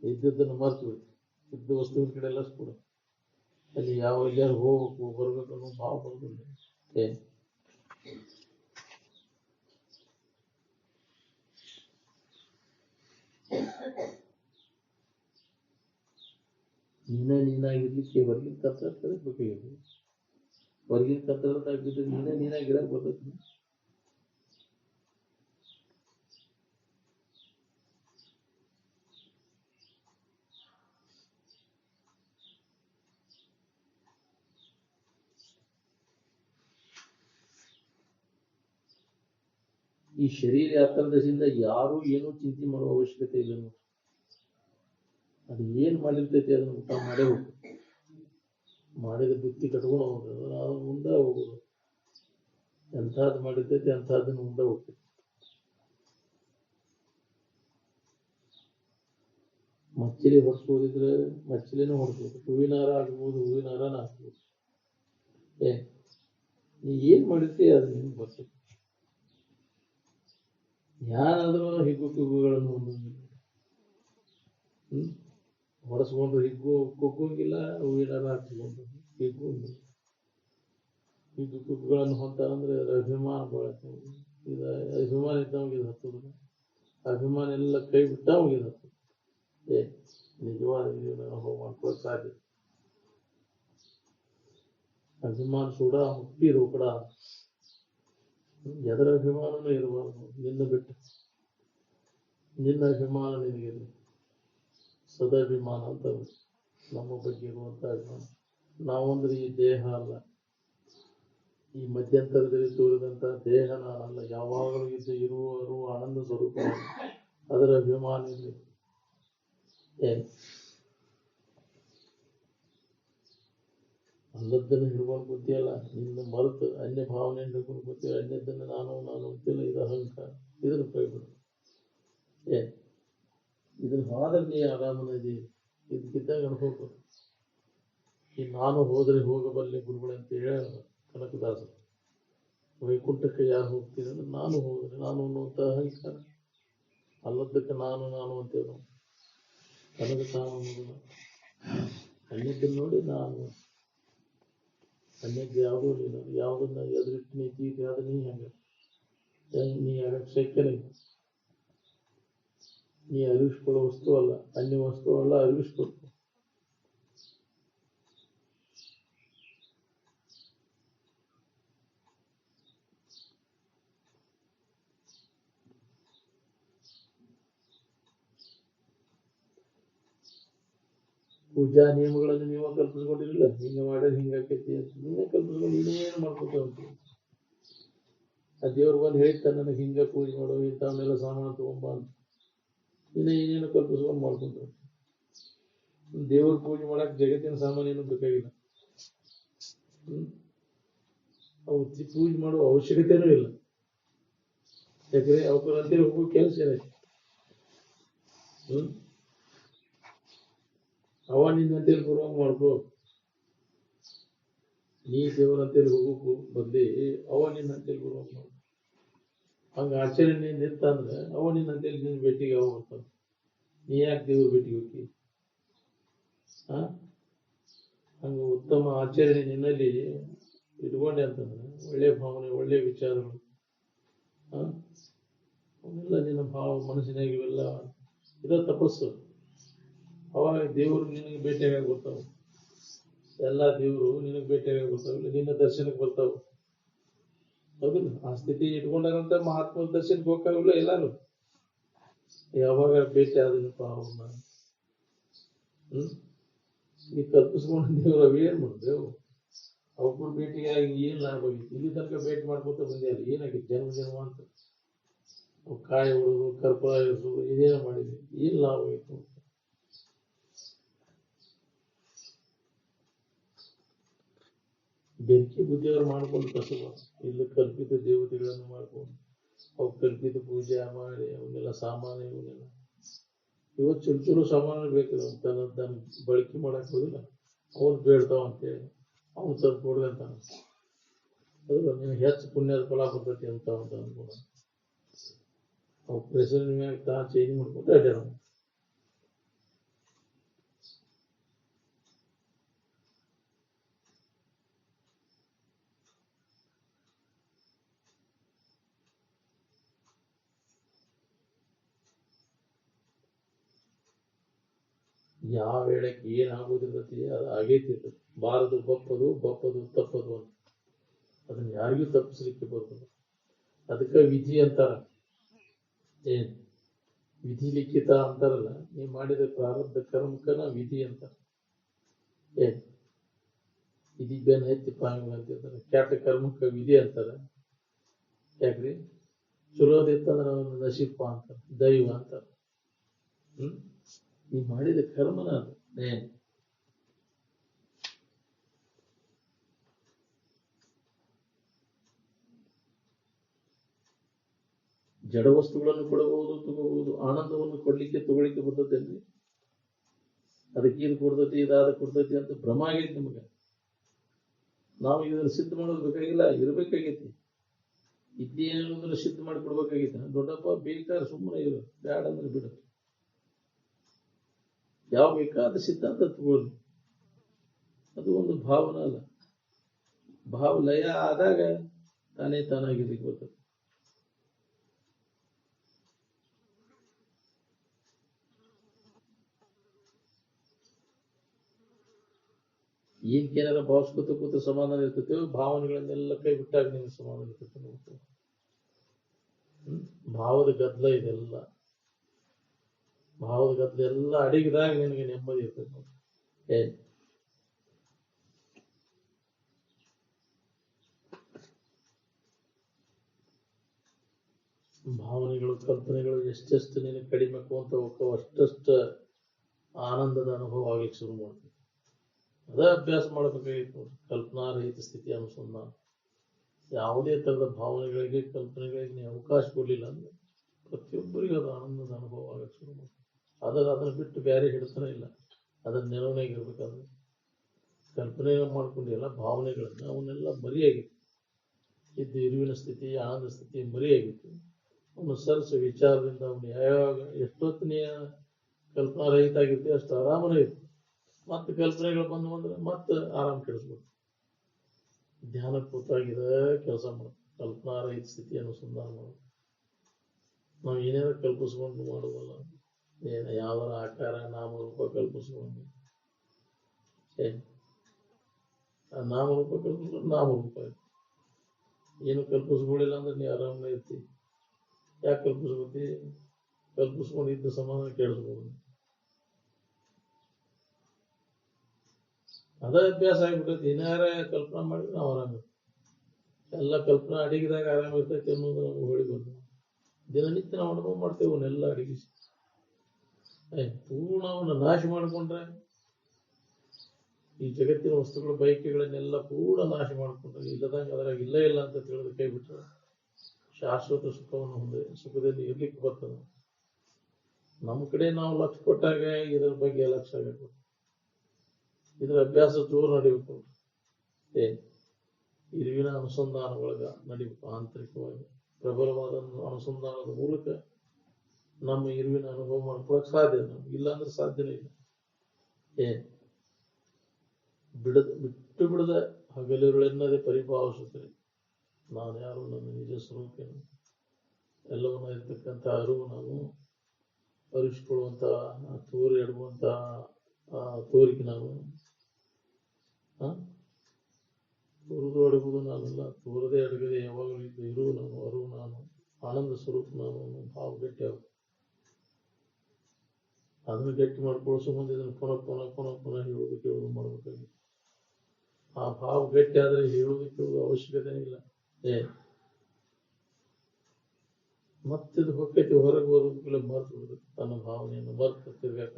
ಇದ್ದದ್ದನ್ನು ಮರ್ತು ಬಿಡ್ತು, ಇದ್ದ ವಸ್ತುವಿನ ಕಡೆ ಎಲ್ಲ ಕೂಡ ಅಲ್ಲಿ ಯಾವ ಎಲ್ಲಾರು ಹೋಗ್ಬೇಕು ಬರ್ಬೇಕು ಅನ್ನೋ ಭಾವ ಬರೋದಿಲ್ಲ. ನೀನಾಗಿರ್ಲಿಕ್ಕೆ ಹೊರಗಿನ ತಂತ್ರ ಕಲಿಸ್ಬೇಕಾಗಿದೆ. ಹೊರಗಿನ ತಂತ್ರದಾಗಿದ್ರೆ ನೀನಾಗಿರಕ್ ಬರ್ತೈತಿ. ಈ ಶರೀರ ಯಾತ್ರಾದಿಂದ ಯಾರು ಏನೂ ಚಿಂತೆ ಮಾಡುವ ಅವಶ್ಯಕತೆ ಇಲ್ಲ ನೋಡಿ. ಅದು ಏನ್ ಮಾಡಿರ್ತೈತಿ ಅದನ್ನ ಊಟ ಮಾಡೇ ಹೋಗ್ಬೇಕು. ಮಾಡಿದ ಬುತ್ತಿ ಕಟ್ಕೊಂಡು ಹೋಗೋದು, ಅದನ್ನ ಉಂಡ ಹೋಗೋದು. ಎಂಥದ್ದು ಮಾಡಿರ್ತೈತಿ ಅಂಥದ್ದನ್ನು ಉಂಡ ಹೋಗ್ತೈತಿ. ಮಚ್ಚಲಿ ಹೊಡ್ಸ್ಬೋದಿದ್ರೆ ಮಚ್ಚಲಿನೂ ಹೊಡ್ಬೋದು, ಹೂವಿನಾರ ಆಗ್ಬೋದು, ಹೂವಿನಾರನ ಹಾಕ್ಬೋದು. ನೀ ಏನ್ ಮಾಡಿರ್ತೀಯ ಅದು ನಿಮ್ಗೆ ಬರ್ತೈತಿ. ಯಾರಾದ್ರೂ ಹಿಗ್ಗುಗಳನ್ನು ಹೊಡೆಸ್ಕೊಂಡು ಕುಗ್ಗೋಂಗಿಲ್ಲ, ಹೂವಿನಾರ ಹಾಕಿಸ್ಕೊಂಡು ಹಿಗ್ಗೋಂಗಿಲ್ಲ. ಹಿಗ್ಗುಗಳನ್ನು ಹೊಂತ ಅಂದ್ರೆ ಅಭಿಮಾನ ಬಳಕೆ. ಇದು ಅಭಿಮಾನ ಇದ್ದವಾಗ ಇದು ಹತ್ತದ, ಅಭಿಮಾನ ಎಲ್ಲ ಕೈ ಬಿಟ್ಟವಾಗ ಇದು ಹತ್ತದ. ನಿಜವಾದ ಮಾಡ್ಕೊಳ್ಳೋಕೆ ಸಾಧ್ಯ. ಅಭಿಮಾನ ಸೂಡ ಮುಕ್ತಿ ರೋಕಡ. ಎದರ ಅಭಿಮಾನನೂ ಇರಬಾರ್ದು ನಿನ್ನ ಬಿಟ್ಟು. ನಿನ್ನ ಅಭಿಮಾನ ನಿನಗಿರಲಿ. ಸದಾಭಿಮಾನ ಅಂತ ನಮ್ಮ ಬಗ್ಗೆ ಇರುವಂತ ಅಭಿಮಾನ. ನಾವಂದ್ರೆ ಈ ದೇಹ ಅಲ್ಲ, ಈ ಮಧ್ಯಂತರದಲ್ಲಿ ತೋರಿದಂತ ದೇಹ ನಾನಲ್ಲ. ಯಾವಾಗಲೂ ಇರುವ ಆನಂದ ಸ್ವರೂಪ ಅದರ ಅಭಿಮಾನ ಇರಲಿ. ಅಲ್ಲದನ್ನು ಹಿಡ್ಕೊಂಡು ಕೂತಿಯಲ್ಲ, ನಿನ್ನ ಮರೆತು ಅನ್ಯ ಭಾವನೆಯನ್ನು ಹಿಡ್ಕೊಂಡು ಕೂತೀಯ. ಅನ್ಯದನ್ನು ನಾನು ಅಂತಿಲ್ಲ, ಇದು ಅಹಂಕಾರ. ಇದನ್ನು ಕೈಬಿಡು. ಇದನ್ನು ಹೋದ್ರೆ ನೀ ಆರಾಮನದಿ. ಇದಕ್ಕಿದ್ದಾಗ ಅನುಭವ. ಈ ನಾನು ಹೋದ್ರೆ ಹೋಗಬಲ್ಲೆ ಗುರುಗಳಂತ ಹೇಳ ಕನಕದಾಸ. ವೈಕುಂಠಕ್ಕೆ ಯಾರು ಹೋಗ್ತೀನಿ ಅಂದ್ರೆ ನಾನು ಹೋದ್ರೆ ನಾನು ಅನ್ನುವಂಥ ಅಹಂಕಾರ. ಅಲ್ಲದಕ್ಕೆ ನಾನು ಅಂತೇಳಿ ನನಗೆ ತಾನು ಅನ್ನೋದಿಲ್ಲ. ಅನ್ಯದ್ದನ್ನು ನೋಡಿ ನಾನು, ಅನ್ಯದ್ದು ಯಾವುದೂ ಇಲ್ಲ. ಯಾವುದನ್ನ ಎದುರಿಟ್ಟು ನೀತಿ ಆದ್ರೆ ನೀ ಹೆಂಗ ನೀ ಆಗಕ್ಕೆ ಶಕ್ಯನೇ ಇಲ್ಲ. ನೀ ಅರಿವಿಸ್ಕೊಳ್ಳೋ ವಸ್ತು ಅಲ್ಲ, ಅನ್ಯ ವಸ್ತು ಅಲ್ಲ, ಅರಿವಿಸ್ಕೊಳ್ತು. ಪೂಜಾ ನಿಯಮಗಳನ್ನು ನೀವು ಕಲ್ಪಿಸ್ಕೊಂಡಿರಲಿಲ್ಲ. ಹಿಂಗೆ ಮಾಡಿದ್ರೆ ಹಿಂಗಾಕೈತಿ ಅಂತ ನೀವೇ ಕಲ್ಪಿಸ್ಕೊಂಡು ಇನ್ನೇನು ಮಾಡ್ಕೊತ ಹೋಗ್ತೀವಿ. ಆ ದೇವ್ರು ಬಂದು ಹೇಳ್ತಾನೆ ನನಗೆ ಹಿಂಗೆ ಪೂಜೆ ಮಾಡೋ, ಇಂಥವನ್ನೆಲ್ಲ ಸಾಮಾನು ತಗೊಂಬ ಅಂತ. ಏನೇನು ಕಲ್ಪಿಸ್ಕೊಂಡು ಮಾಡ್ಕೊಂತ ಹೋಗ್ತೀವಿ. ದೇವ್ರ ಪೂಜೆ ಮಾಡಕ್ಕೆ ಜಗತ್ತಿನ ಸಾಮಾನು ಏನು ಬೇಕಾಗಿಲ್ಲ. ಅವು ಪೂಜೆ ಮಾಡುವ ಅವಶ್ಯಕತೆನೂ ಇಲ್ಲ. ಯಾಕಂದ್ರೆ ಅವಕ್ಕಂತೇಳಿ ಹೋಗೋ ಕೆಲಸ ಏನೈತಿ. ಅವ ನಿನ್ನಂತೇಳಿ ಬರುವಂಗ ಮಾಡ್ಕೋ. ನೀ ದೇವರಂತೇಳಿ ಹೋಗೋಕು ಬದ್ಲಿ ಅವ ನಿನ್ನಂತೇಳಿ ಬರುವಂಗ ಮಾಡ್ಕೋ. ಹಂಗ ಆಚರಣೆ ನಿಂತ ಅಂದ್ರೆ ಅವ ನಿನ್ನಂತೇಳಿ ನಿನ್ನ ಭೇಟಿಗೆ ಅವ ಬರ್ತಾನ. ನೀ ಯಾಕೆ ದೇವ್ರ ಭೇಟಿಗೆ ಹೋಗಿ? ಹಂಗ ಉತ್ತಮ ಆಚರಣೆ ನಿನ್ನಲ್ಲಿ ಇಟ್ಕೊಂಡೆ ಅಂತಂದ್ರೆ ಒಳ್ಳೆ ಭಾವನೆ, ಒಳ್ಳೆ ವಿಚಾರಗಳು, ಅವನ್ನೆಲ್ಲ ನಿನ್ನ ಭಾವ ಮನಸ್ಸಿನಾಗ ಇವೆಲ್ಲ ಇದ ತಪಸ್ಸು. ಅವಾಗ ದೇವರು ನಿನಗೆ ಭೇಟಿಯಾಗಿ ಬರ್ತಾವ. ಎಲ್ಲಾ ದೇವರು ನಿನಗೆ ಭೇಟಿಯಾಗಿ ಬರ್ತಾವ, ಇಲ್ಲ ನಿನ್ನ ದರ್ಶನಕ್ಕೆ ಬರ್ತಾವ. ಹೌದಿಲ್ಲ? ಆ ಸ್ಥಿತಿ ಇಟ್ಕೊಂಡಾರಂತ ಮಹಾತ್ಮ ದರ್ಶನಕ್ಕೆ ಹೋಗ್ತಾವಿಲ್ಲ ಎಲ್ಲಾರು. ಯಾವಾಗ ಭೇಟಿ ಆದನಪ್ಪ ಅವ್ರನ್ನ ಈ ಕಲ್ಪಿಸ್ಕೊಂಡು ದೇವ್ರ ಏನ್ ಮಾಡ್ದೇವು? ಅವ್ರ ಭೇಟಿಯಾಗಿ ಏನ್ ಲಾಭ ಆಗಿತ್ತು? ಇಲ್ಲಿ ತನಕ ಭೇಟಿ ಮಾಡ್ಕೊತ ಬಂದಿಲ್ಲ, ಏನಾಗಿತ್ತು ಜನ್ಮ ಜನ್ಮ ಅಂತ? ಕಾಯಿ ಹೊಡೋದು, ಕರ್ಪೂರ ಇರಿಸೋದು, ಇದೇನ ಮಾಡಿದ್ವಿ, ಏನ್ ಲಾಭ ಆಗಿತ್ತು? ಬೆಂಕಿ ಬುದ್ಧಿಯವರು ಮಾಡ್ಕೊಂಡು ಕಸಬ, ಇಲ್ಲಿ ಕಲ್ಪಿತ ದೇವತೆಗಳನ್ನು ಮಾಡ್ಕೊಂಡು ಅವು ಕಲ್ಪಿತ ಪೂಜೆ ಮಾಡಿ ಅವನ್ನೆಲ್ಲ ಸಾಮಾನು ಇವನ್ನೆಲ್ಲ ಇವತ್ತು ಚೂರು ಚೂರು ಸಾಮಾನು ಬೇಕು. ತನ್ನ ಬಳಕೆ ಮಾಡಕ್ ಹೋದಿಲ್ಲ, ಅವ್ನು ಬೇಡ್ತಾವ ಅಂತೇಳಿ ಅವ್ನು ತಂದು ಕೊಡ್ದಂತ ಅದ್ರ ನಿನಗೆ ಹೆಚ್ಚು ಪುಣ್ಯದ ಫಲ ಬರ್ತೈತಿ ಅಂತ ಅನ್ಕೋಣ. ಅವು ಪ್ರೆಸರ್ ಮ್ಯಾಗ ತಾ ಚೇಂಜ್ ಮಾಡ್ಕೊಂಡು ಅಡ್ಯಾಡ. ಯಾವ ವೇಳೆಗೆ ಏನಾಗೋದಿರ್ತತಿ ಅದು ಆಗೈತಿ. ಬಾರದು ಬಪ್ಪದು, ಬಪ್ಪದು ತಪ್ಪದು ಅಂತ ಅದನ್ನ ಯಾರಿಗೂ ತಪ್ಪಿಸ್ಲಿಕ್ಕೆ ಬರ್ತದೆ. ಅದಕ್ಕ ವಿಧಿ ಅಂತಾರ. ಏನ್ ವಿಧಿ ಲಿಖಿತ ಅಂತಾರಲ್ಲ, ನೀ ಮಾಡಿದ ಪ್ರಾರಬ್ಧ ಕರ್ಮಕ್ಕನ ವಿಧಿ ಅಂತಾರ. ಏನ್ ವಿಧಿ ಬೆನ್ ಹತ್ತಿಪ್ಪ ಅಂತಿರ್ತಾರೆ. ಕೆಟ್ಟ ಕರ್ಮಕ್ಕ ವಿಧಿ ಅಂತಾರ. ಯಾಕ್ರಿ? ಚಲೋದಿತ್ತಂದ್ರ ಅವನು ನಶಿಪ್ಪ ಅಂತಾರ, ದೈವ ಅಂತಾರ. ನೀ ಮಾಡಿದ ಕರ್ಮನ ಅದು. ಜಡ ವಸ್ತುಗಳನ್ನು ಕೊಡಬಹುದು, ತಗೋಬಹುದು. ಆನಂದವನ್ನು ಕೊಡ್ಲಿಕ್ಕೆ ತಗೊಳ್ಳಿಕ್ಕೆ ಬರ್ತೈತೇನ್ರಿ? ಅದಕ್ಕೆ ಇದು ಕೊಡ್ತೈತಿ, ಇದಾದ ಕೊಡ್ತೈತಿ ಅಂತ ಭ್ರಮ ಆಗೈತಿ ನಿಮಗೆ. ನಾವು ಇದನ್ನು ಸಿದ್ಧ ಮಾಡೋದು ಬೇಕಾಗಿಲ್ಲ, ಇರ್ಬೇಕಾಗೈತಿ. ಇದ್ದೇನೋದನ್ನ ಸಿದ್ಧ ಮಾಡಿ ಕೊಡ್ಬೇಕಾಗೈತಿ. ದೊಡ್ಡಪ್ಪ ಬೇಕಾದ್ರೆ ಸುಮ್ಮನೆ ಇರು, ಬ್ಯಾಡ ಅಂದ್ರೆ ಬಿಡು. ಯಾವ ಬೇಕಾದ ಸಿದ್ಧಾಂತ ತಗೊಳ್ಳಿ, ಅದು ಒಂದು ಭಾವನ ಅಲ್ಲ. ಭಾವ ಲಯ ಆದಾಗ ತಾನೇ ತಾನಾಗಿರ್ಲಿಕ್ಕೆ ಬರ್ತದೆ. ಏನಾರ ಭಾವಿಸ್ಕೊತ ಕೂತ ಸಮಾಧಾನ ಇರ್ತೈತೆ, ಭಾವನೆಗಳನ್ನೆಲ್ಲ ಕೈ ಬಿಟ್ಟಾಗ ನಿಮ್ಗೆ ಸಮಾಧಾನ ಇರ್ತೈತೆ. ಭಾವದ ಗದ್ದಲ ಇದೆಲ್ಲ, ಭಾವದ ಗದ್ದಲ ಎಲ್ಲ ಅಡಗಿದಾಗ ನಿನಗೆ ನೆಮ್ಮದಿ ಇರ್ತೈತೆ ನೋಡಿ. ಭಾವನೆಗಳು, ಕಲ್ಪನೆಗಳು ಎಷ್ಟೆಷ್ಟು ನಿನಗೆ ಕಡಿಮೆ ಅಂತ ಹೋಗ್ತಾವ, ಅಷ್ಟಷ್ಟು ಆನಂದದ ಅನುಭವ ಆಗ್ಲಿಕ್ಕೆ ಶುರು ಮಾಡ್ತೀವಿ. ಅದೇ ಅಭ್ಯಾಸ ಮಾಡಬೇಕಾಗಿತ್ತು ನೋಡಿ. ಕಲ್ಪನಾರಹಿತ ಸ್ಥಿತಿ ಅನುಸಂಧಾನ. ಯಾವುದೇ ತರದ ಭಾವನೆಗಳಿಗೆ, ಕಲ್ಪನೆಗಳಿಗೆ ನೀವು ಅವಕಾಶ ಕೊಡ್ಲಿಲ್ಲ ಅಂದ್ರೆ ಪ್ರತಿಯೊಬ್ಬರಿಗೂ ಅದು ಆನಂದದ ಅನುಭವ ಆಗಕ್ಕೆ ಶುರು ಮಾಡ್ತೀವಿ. ಅದನ್ನ ಬಿಟ್ಟು ಬೇರೆ ಹಿಡಿತಾನೆ ಇಲ್ಲ. ಅದನ್ನ ನೆರವಣಿಗಿರ್ಬೇಕಾದ್ರೆ ಕಲ್ಪನೆ ಮಾಡ್ಕೊಂಡಿಲ್ಲ ಭಾವನೆಗಳನ್ನ, ಅವನ್ನೆಲ್ಲ ಮರಿಯಾಗಿತ್ತು. ಇದ್ದು ಇರುವಿನ ಸ್ಥಿತಿ, ಆನಂದ ಸ್ಥಿತಿ ಮರಿಯಾಗಿತ್ತು. ಅವನು ಸರಸ ವಿಚಾರದಿಂದ ಅವನು ಯಾವಾಗ ಎಷ್ಟೊತ್ತು ನೀ ಕಲ್ಪನಾರಹಿತ ಆಗಿರ್ತೀವಿ ಅಷ್ಟು ಆರಾಮನೇ ಇತ್ತು. ಮತ್ತೆ ಕಲ್ಪನೆಗಳು ಬಂದು ಅಂದ್ರೆ ಮತ್ತೆ ಆರಾಮ ಕೆಡಿಸ್ಬೇಕು. ಧ್ಯಾನ ಕೂತಾಗಿದ ಕೆಲಸ ಮಾಡೋದು, ಕಲ್ಪನಾರಹಿತ ಸ್ಥಿತಿ ಅನುಸಂಧಾನ ಮಾಡೋದು. ನಾವು ಏನೇನೋ ಕಲ್ಪಿಸ್ಕೊಂಡು ಮಾಡೋದಲ್ಲ. ಯಾವ್ದಾರ ಆಕಾರ, ನಾಮರೂಪ ಕಲ್ಪಿಸ್ಕೊಂಡು, ನಾಮರೂಪ ಕಲ್ಪಿಸ್ಕೊಂಡು ನಾಮರೂಪ ಏನು ಕಲ್ಪಿಸ್ಕೊಳ್ಳಿಲ್ಲ ಅಂದ್ರೆ ನೀ ಆರಾಮನೇ ಇರ್ತೀವಿ. ಯಾಕೆ ಕಲ್ಪಿಸ್ಕೊತಿ? ಕಲ್ಪಿಸ್ಕೊಂಡಿದ್ದ ಸಮಾಧಾನ ಕೇಳಿಸ್ಬೋದು. ಅದೇ ಅಭ್ಯಾಸ ಆಗ್ಬಿಟ್ಟೈತಿ. ಏನಾರ ಕಲ್ಪನಾ ಮಾಡಿದ್ರೆ ನಾವು ಆರಾಮ. ಎಲ್ಲ ಕಲ್ಪನಾ ಅಡಿಗಿದಾಗ ಆರಾಮ ಇರ್ತೈತಿ ಅನ್ನೋದು ನಮ್ಗೆ ಹೊಳಿ ಬಂದು ದಿನನಿತ್ಯ ನಾವು ಅನುಭವ ಮಾಡ್ತೇವೆ. ಅವನ್ನೆಲ್ಲ ಅಡಿಗಿಸಿ ಪೂರ್ಣ ಅವನ್ನ ನಾಶ ಮಾಡಿಕೊಂಡ್ರೆ, ಈ ಜಗತ್ತಿನ ವಸ್ತುಗಳ ಬಯಕೆಗಳನ್ನೆಲ್ಲ ಪೂರ್ಣ ನಾಶ ಮಾಡಿಕೊಂಡ್ರೆ, ಇಲ್ಲದಂಗೆ ಅದ್ರಾಗ ಇಲ್ಲ ಇಲ್ಲ ಅಂತ ತಿಳಿದು ಕೈ ಬಿಟ್ರೆ ಶಾಶ್ವತ ಸುಖವನ್ನು ಹೊಂದಿ ಸುಖದಲ್ಲಿ ಇರ್ಲಿಕ್ಕೆ ಬರ್ತದೆ. ನಮ್ಮ ಕಡೆ ನಾವು ಲಕ್ಷ ಕೊಟ್ಟಾಗ ಇದರ ಬಗ್ಗೆ ಲಕ್ಷ ಆಗಬೇಕು. ಇದರ ಅಭ್ಯಾಸ ಜೋರು ನಡಿಬೇಕು. ಇರುವಿನ ಅನುಸಂಧಾನ ಒಳಗ ನಡಿಬೇಕು. ಆಂತರಿಕವಾಗಿ ಪ್ರಬಲವಾದ ಅನುಸಂಧಾನದ ಮೂಲಕ ನಮ್ಮ ಇರುವಿನ ಅನುಭವ ಮಾಡ್ಕೊಳಕ್ ಸಾಧ್ಯ. ನಮ್ಗೆ ಇಲ್ಲ ಅಂದ್ರೆ ಸಾಧ್ಯನೇ ಇಲ್ಲ. ಬಿಟ್ಟು ಬಿಡದ ಹಗಲಿರುಳೆನ್ನದೇ ಪರಿಭಾವಿಸುತ್ತೇನೆ ನಾನು ಯಾರು, ನನ್ನ ನಿಜ ಸ್ವರೂಪೇನು. ಎಲ್ಲವನ್ನ ಇರ್ತಕ್ಕಂಥ ಅರಿವು ನಾವು ಅರಿವಿಸ್ಕೊಳ್ಳುವಂಥ ತೋರಿ ಅಡುವಂಥ ತೋರಿಗೆ ನಾವು ತೋರುದು ಅಡುವುದು ನಾನಲ್ಲ, ತೋರದೆ ಅಡಗದೆ ಯಾವಾಗಲೂ ಇರುವು ನಾನು, ಅರಿವು ನಾನು, ಆನಂದ ಸ್ವರೂಪ ನಾನು ಭಾವ ಗಟ್ಟಿ ಆಗ ಅದನ್ನು ಗಟ್ಟಿ ಮಾಡ್ಕೊಳ್ಳೋ ಸಂಬಂಧ ಇದನ್ನು ಪುನಃ ಪುನಃ ಪುನಃ ಪುನಃ ಹೇಳುವುದು ಕೇಳುವುದು ಮಾಡಬೇಕಾಗಿ ಆ ಭಾವ ಗಟ್ಟಿ ಆದರೆ ಹೇಳುವುದು ಕೇಳುವುದು ಅವಶ್ಯಕತೆ ಇಲ್ಲ. ಮತ್ತಿದು ಹೊಕ್ಕೈತಿ ಹೊರಗೆ ಬರೋದಕ್ಕೆಲ್ಲ ಮರೆತು ಬಿಡ್ಬೇಕು, ತನ್ನ ಭಾವನೆಯನ್ನು ಮರೆತು ತಿರ್ಗಾಕ.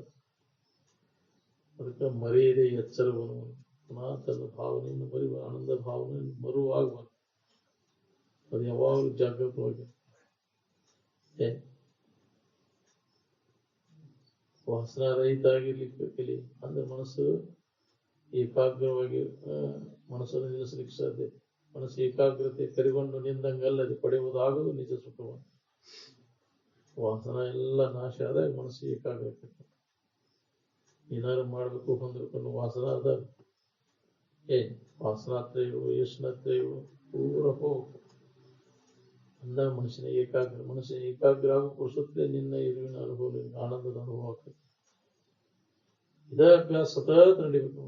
ಅದಕ್ಕೆ ಮರೆಯದೆ ಎಚ್ಚರವನ್ನು ಪುನಃ ತನ್ನ ಭಾವನೆಯನ್ನು ಮರೆಯುವ ಆನಂದ ಭಾವನೆಯನ್ನು ಮರುವಾಗಬಾರ್ದು. ಅದು ಯಾವಾಗಲೂ ಜಾಗೃತವಾಗಿ ವಾಸನಾರಹಿತ ಆಗಿರ್ಲಿಕ್ಕೆ ಕಲಿ. ಅಂದ್ರೆ ಮನಸ್ಸು ಏಕಾಗ್ರವಾಗಿ ಮನಸ್ಸನ್ನು ನಿಲ್ಲಿಸಲಿಕ್ಕೆ ಸಾಧ್ಯ. ಮನಸ್ಸು ಏಕಾಗ್ರತೆ ಕರಿಗೊಂಡು ನಿಂದಂಗಲ್ಲದೆ ಪಡೆಯುವುದಾಗದು ನಿಜ ಸುಖವನ್ನು. ವಾಸನ ಎಲ್ಲ ನಾಶ ಆದಾಗ ಮನಸ್ಸು ಏಕಾಗ್ರತೆ ಏನಾದ್ರು ಮಾಡಬೇಕು ಹೊಂದಿರ್ಕೊಂಡು ವಾಸನ ಆದಾಗ ವಾಸನಾತ್ರಯಗಳು ಯಶನಾತ್ರಯಗಳು ಪೂರ ಹೋಗ್ಬೇಕು ಅಂದಾಗ ಮನುಷ್ಯನ ಏಕಾಗ್ರ ಆಗೋ ಪುರುಷತ್ವೇ ನಿನ್ನ ಇರುವಿನ ಅನುಭವ, ಆನಂದದ ಅನುಭವ ಆಗ್ತದೆ. ಇದೇ ಅಭ್ಯಾಸ ಸತತ ನಡಿಬೇಕು.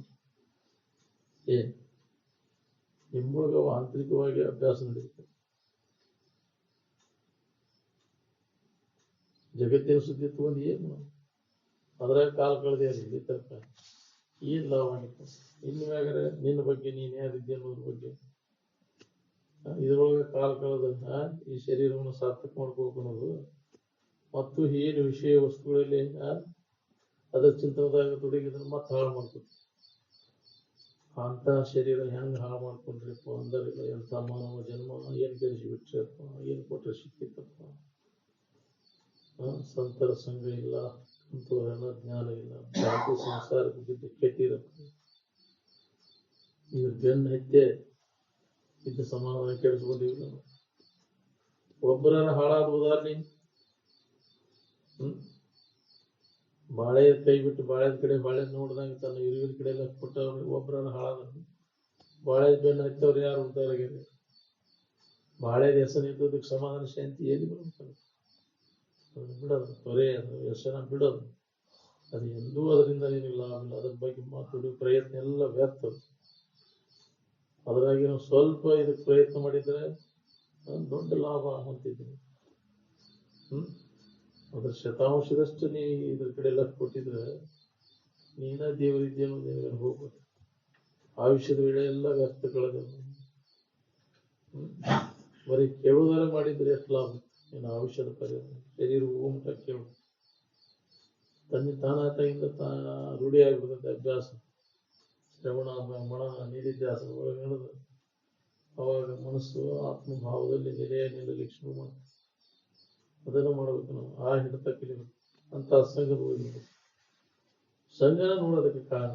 ನಿಮ್ಮೊಳಗ ಆಂತರಿಕವಾಗಿ ಅಭ್ಯಾಸ ನಡೀಬೇಕು. ಜಗತ್ತಿನ ಸುದ್ದಿ ತಗೊಂಡು ಏನು ಅದ್ರಾಗ ಕಾಲ ಕಳೆದೇ ಇಲ್ಲಿ ತನಕ ಏನ್ ಲಾಭ ಆಗಿತ್ತು? ಇನ್ನು ಮ್ಯಾಗರೆ ನಿನ್ನ ಬಗ್ಗೆ ನೀನ್ ಯಾರಿದ್ದೆ ಅನ್ನೋದ್ರ ಬಗ್ಗೆ ಇದ್ರೊಳಗೆ ಕಾಲ ಕಳೆದ ಈ ಶರೀರವನ್ನು ಸಾರ್ಥಕ ಮಾಡ್ಕೋಬೇಕು ಅನ್ನೋದು ಮತ್ತು ಏನು ವಿಷಯ ವಸ್ತುಗಳಲ್ಲಿ ಅದರ ಚಿಂತನದಾಗ ತೊಡಗಿದ್ರೆ ಮತ್ತೆ ಹಾಳು ಮಾಡ್ಕೊತ ಅಂತ ಶರೀರ ಹೆಂಗ್ ಹಾಳು ಮಾಡ್ಕೊಂಡ್ರಿಪ್ಪ ಅಂದರಿಲ್ಲ. ಎಂಥ ಮಾನವ ಜನ್ಮ ಏನ್ ಗೆಲ್ಸಿ ಬಿಟ್ರಪ್ಪ, ಏನ್ ಕೊಟ್ರೆ ಸಿಕ್ಕಿತ್ತಪ್ಪ. ಸಂತರ ಸಂಘ ಇಲ್ಲ, ಅಂತವರೆಲ್ಲ ಜ್ಞಾನ ಇಲ್ಲ, ಜಾತಿ ಸಂಸಾರಕ್ಕೆ ಬಿದ್ದು ಕೆಟ್ಟಿರಪ್ಪ. ಇದ್ರ ಬೆನ್ನ ಹೆತ್ತೆ ಇದ್ದ ಸಮಾಧಾನ ಕೆಡಿಸ್ಕೊಂಡಿಲ್ಲ. ಒಬ್ಬರ ಹಾಳಾದ ಉದಾಹರಣೆ ಬಾಳೆ ಕೈ ಬಿಟ್ಟು ಬಾಳೆದ ಕಡೆ ಬಾಳೆ ನೋಡ್ದಂಗೆ ತನ್ನ ಇರುವಿನ ಕಡೆ ಎಲ್ಲ ಕೊಟ್ಟ ಒಬ್ಬರ ಹಾಳಾದ. ಬಾಳೆ ಬೆನ್ನ ಹತ್ತವ್ರು ಯಾರು ಉದ್ದಾರಾಗ್ಯಾರ? ಬಾಳೆದ ಹೆಸರು ಇದ್ದದಕ್ಕೆ ಸಮಾಧಾನ ಶಾಂತಿ ಎಲ್ಲಿ ಬರ್ಬೇಕು? ಅದನ್ನು ಬಿಡೋದು, ತೊರೆ ಅದು ಹೆಸರನ್ನ ಬಿಡೋದು. ಅದು ಎಂದೂ ಅದರಿಂದ ಏನಿಲ್ಲ ಲಾಭ ಇಲ್ಲ. ಅದ್ರ ಬಗ್ಗೆ ಮಾತಾಡೋ ಪ್ರಯತ್ನ ಎಲ್ಲ ವ್ಯರ್ಥ. ಅದರಾಗಿ ನಾವು ಸ್ವಲ್ಪ ಇದಕ್ಕೆ ಪ್ರಯತ್ನ ಮಾಡಿದ್ರೆ ದೊಡ್ಡ ಲಾಭ ಹೊಂದಿದ್ದೀನಿ. ಅದ್ರ ಶತಾಂಶದಷ್ಟು ನೀ ಇದ್ರ ಕಡೆ ಲಕ್ಷ ಕೊಟ್ಟಿದ್ರೆ ನೀನ ದೇವರಿದ್ದೇನೋ ನಿನಗೆ ಹೋಗ್ಬೋದು. ಆಯುಷ್ಯದ ವೇಳೆ ಎಲ್ಲ ವ್ಯರ್ಥ ಕಳೆದ. ಬರೀ ಕೇಳುವುದರ ಮಾಡಿದ್ರೆ ಎಷ್ಟು ಲಾಭ? ನೀನು ಆಯುಷ್ಯದ ಪರಿಹಾರ ಶರೀರ ಹೋಗುಮಟ ಕೇಳು. ತಾನಾತಾಗಿಂದ ರೂಢಿ ಆಗ್ಬಿಡ್ತದೆ ಅಭ್ಯಾಸ. ಶ್ರವಣ ಮಣ ನಿಧಿಧ್ಯಾಸ ಒಳಗೆ ನಡೆದು ಅವಾಗ ಮನಸ್ಸು ಆತ್ಮಭಾವದಲ್ಲಿ ನಿಲ್ಲಲಿಕ್ಕೆ ಶುರು ಮಾಡ್ತದೆ. ಅದನ್ನು ಮಾಡಬೇಕು. ನಾವು ಆ ಹಿಡಿತ ಕಲಿಬೇಕು. ಅಂತ ಸಂಘದ ಹೋಗಿ ಸಂಘನ ನೋಡೋದಕ್ಕೆ ಕಾರಣ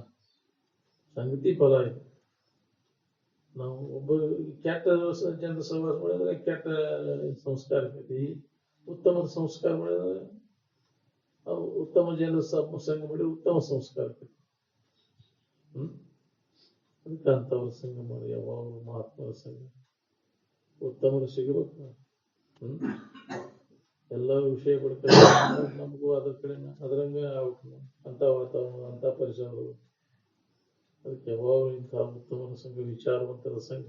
ಸಂಗತಿ ಫಲ ಇದೆ. ನಾವು ಒಬ್ಬ ಕೆಟ್ಟ ಜನರ ಸಹವಾಸ ಮಾಡಿದ್ರೆ ಕೆಟ್ಟ ಸಂಸ್ಕಾರ ಇರ್ತೈತಿ. ಉತ್ತಮದ ಸಂಸ್ಕಾರ ಮಾಡಿದ್ರೆ ಉತ್ತಮ ಜನರ ಸಂಘ ಮಾಡಿದ್ರೆ ಉತ್ತಮ ಸಂಸ್ಕಾರ ಇರ್ತೈತಿ. ಅದಕ್ಕೆ ಅಂತವ್ರ ಸಂಘ ಮಾಡಿ ಯಾವಾಗಲೂ ಮಹಾತ್ಮರ ಸಂಘ ಉತ್ತಮರು ಸಿಗಬೇಕು. ಎಲ್ಲ ವಿಷಯ ಪಡ್ತಾರೆ ನಮಗೂ ಅದ್ರ ಕಡೆ ಅದರಂಗ ಆಗ್ಬೇಕು. ಅಂತ ವಾತಾವರಣ, ಅಂತ ಪರಿಸರಗಳು. ಅದಕ್ಕೆ ಯಾವಾಗ ಇಂತಹ ಉತ್ತಮರ ಸಂಘ, ವಿಚಾರವಂತರ ಸಂಘ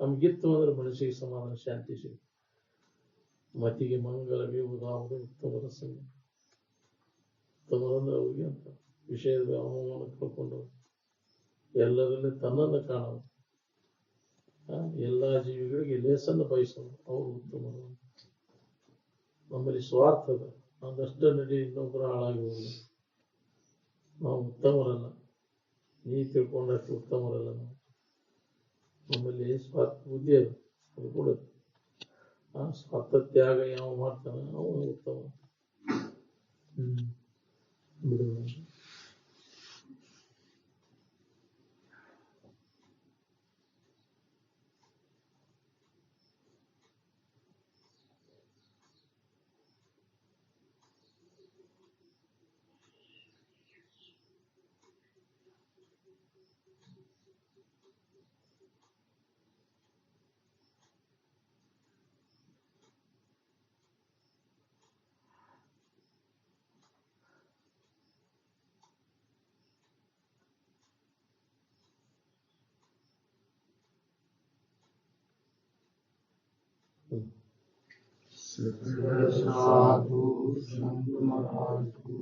ನಮ್ಗಿತ್ತು ಅಂದ್ರೆ ಮನಸ್ಸಿಗೆ ಸಮಾಧಾನ ಶಾಂತಿ ಸಿಗುತ್ತೆ. ಮತಿಗೆ ಮಂಗಲವೇ ಉದಾಹರಣೆ ಉತ್ತಮರ ಸಂಘ. ಉತ್ತಮರಂದ್ರೆ ಅವ್ರಿಗೆ ಅಂತ ವಿಷಯದ ಅವಮಾನ ಕಳ್ಕೊಂಡು ಎಲ್ಲರಲ್ಲಿ ತನ್ನನ್ನು ಕಾಣೋದು, ಎಲ್ಲಾ ಜೀವಿಗಳಿಗೆ ಲೇಸನ್ನು ಬಯಸೋದು ಅವರು ಉತ್ತಮರು. ನಮ್ಮಲ್ಲಿ ಸ್ವಾರ್ಥದ ಅದಷ್ಟ ನಡಿ ಇನ್ನೊಬ್ಬರು ಹಾಳಾಗಿ ಹೋಗಲಿ. ನಾವು ಉತ್ತಮರಲ್ಲ, ನೀ ತಿಳ್ಕೊಂಡಷ್ಟು ಉತ್ತಮರಲ್ಲ. ನಮ್ಮಲ್ಲಿ ಸ್ವಾರ್ಥ ಬುದ್ಧಿ ಅದು, ಅದು ಕೂಡ ಆ ಸ್ವಾರ್ಥ ತ್ಯಾಗ ಯಾವ ಮಾಡ್ತಾನೆ ಅವನು ಉತ್ತಮ. ಬಿಡುವ साधु संत महाराज को